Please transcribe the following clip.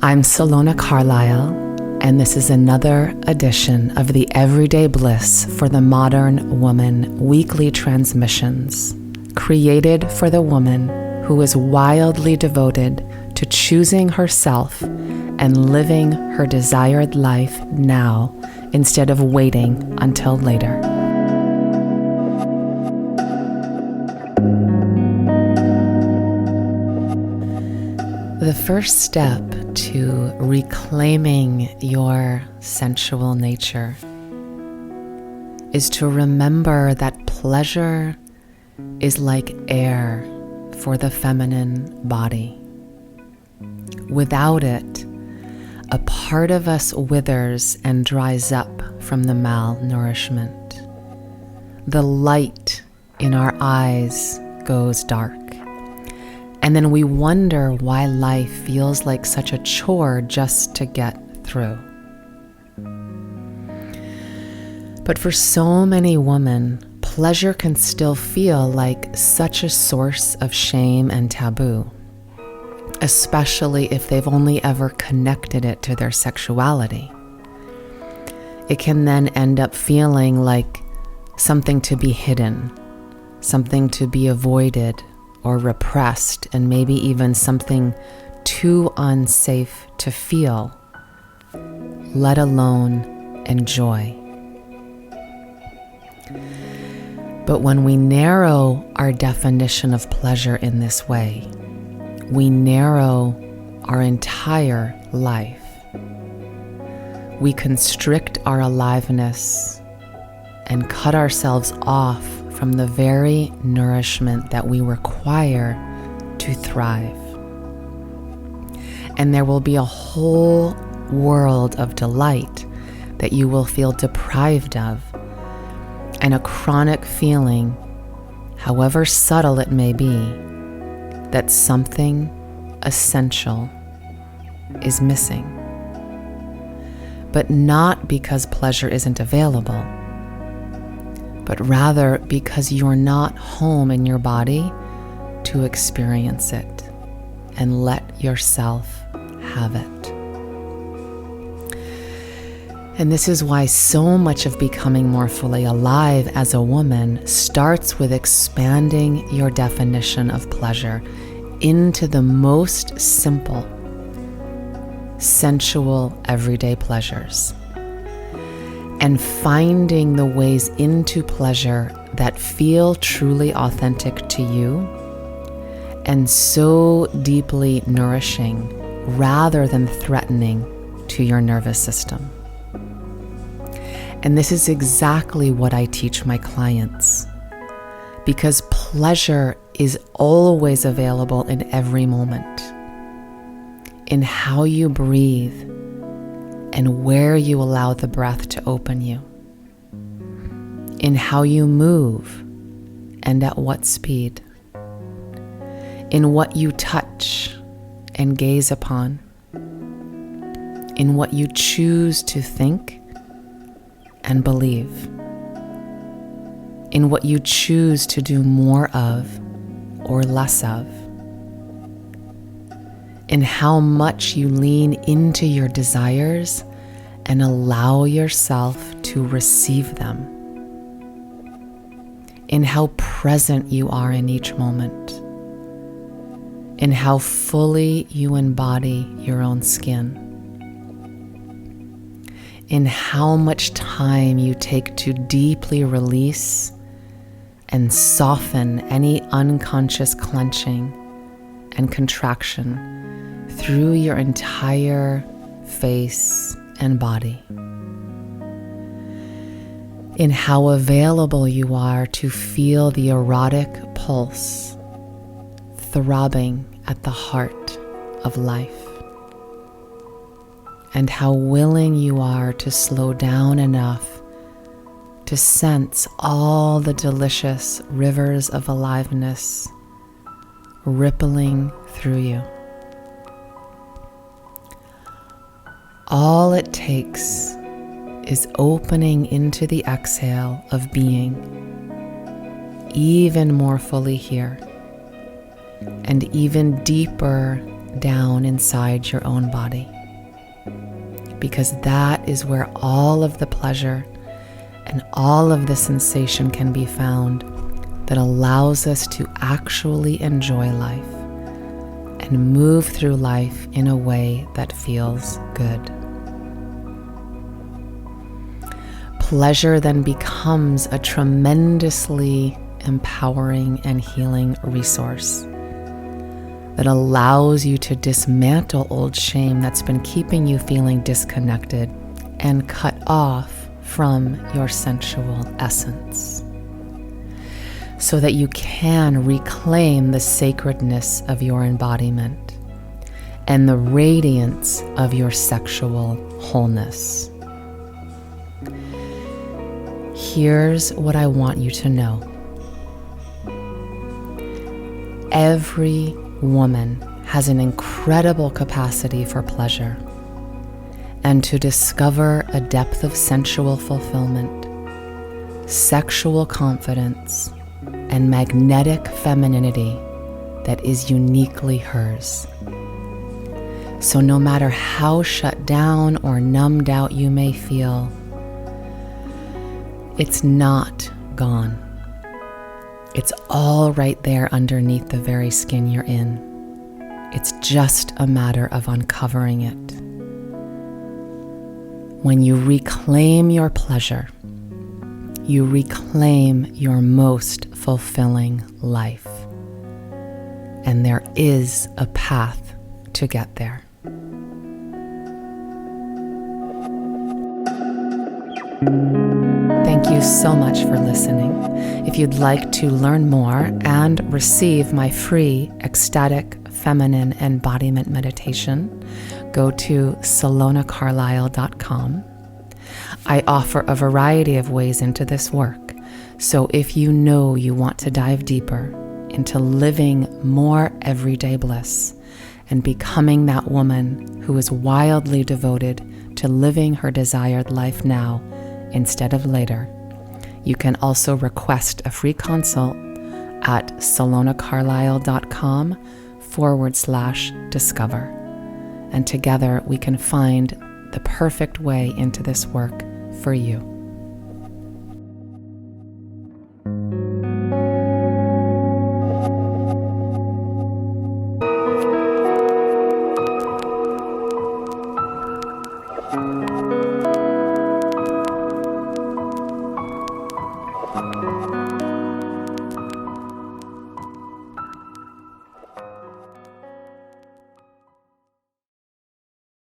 I'm Salona Carlisle, and this is another edition of the Everyday Bliss for the Modern Woman weekly transmissions, created for the woman who is wildly devoted to choosing herself and living her desired life now instead of waiting until later. The first step to reclaiming your sensual nature is to remember that pleasure is like air for the feminine body. Without it, a part of us withers and dries up from the malnourishment. The light in our eyes goes dark. And then we wonder why life feels like such a chore just to get through. But for so many women, pleasure can still feel like such a source of shame and taboo, especially if they've only ever connected it to their sexuality. It can then end up feeling like something to be hidden, something to be avoided or repressed, and maybe even something too unsafe to feel, let alone enjoy. But when we narrow our definition of pleasure in this way, we narrow our entire life. We constrict our aliveness and cut ourselves off from the very nourishment that we require to thrive. And there will be a whole world of delight that you will feel deprived of, and a chronic feeling, however subtle it may be, that something essential is missing. But not because pleasure isn't available, but rather because you're not home in your body to experience it and let yourself have it. And this is why so much of becoming more fully alive as a woman starts with expanding your definition of pleasure into the most simple, sensual, everyday pleasures, and finding the ways into pleasure that feel truly authentic to you and so deeply nourishing rather than threatening to your nervous system. And this is exactly what I teach my clients, because pleasure is always available in every moment, in how you breathe and where you allow the breath to open you, in how you move and at what speed, in what you touch and gaze upon, in what you choose to think and believe, in what you choose to do more of or less of, in how much you lean into your desires and allow yourself to receive them, in how present you are in each moment, in how fully you embody your own skin, in how much time you take to deeply release and soften any unconscious clenching and contraction through your entire face and body, in how available you are to feel the erotic pulse throbbing at the heart of life, and how willing you are to slow down enough to sense all the delicious rivers of aliveness rippling through you. All it takes is opening into the exhale of being even more fully here and even deeper down inside your own body, because that is where all of the pleasure and all of the sensation can be found that allows us to actually enjoy life and move through life in a way that feels good. Pleasure then becomes a tremendously empowering and healing resource that allows you to dismantle old shame that's been keeping you feeling disconnected and cut off from your sensual essence, so that you can reclaim the sacredness of your embodiment and the radiance of your sexual wholeness. Here's what I want you to know. Every woman has an incredible capacity for pleasure and to discover a depth of sensual fulfillment, sexual confidence, and magnetic femininity that is uniquely hers. So no matter how shut down or numbed out you may feel, it's not gone. It's all right there underneath the very skin you're in. It's just a matter of uncovering it. When you reclaim your pleasure, you reclaim your most fulfilling life. And there is a path to get there. Thank you so much for listening. If you'd like to learn more and receive my free ecstatic feminine embodiment meditation, go to salonacarlisle.com. I offer a variety of ways into this work. So if you know you want to dive deeper into living more everyday bliss and becoming that woman who is wildly devoted to living her desired life now instead of later, you can also request a free consult at salonacarlisle.com/discover. And together we can find the perfect way into this work for you.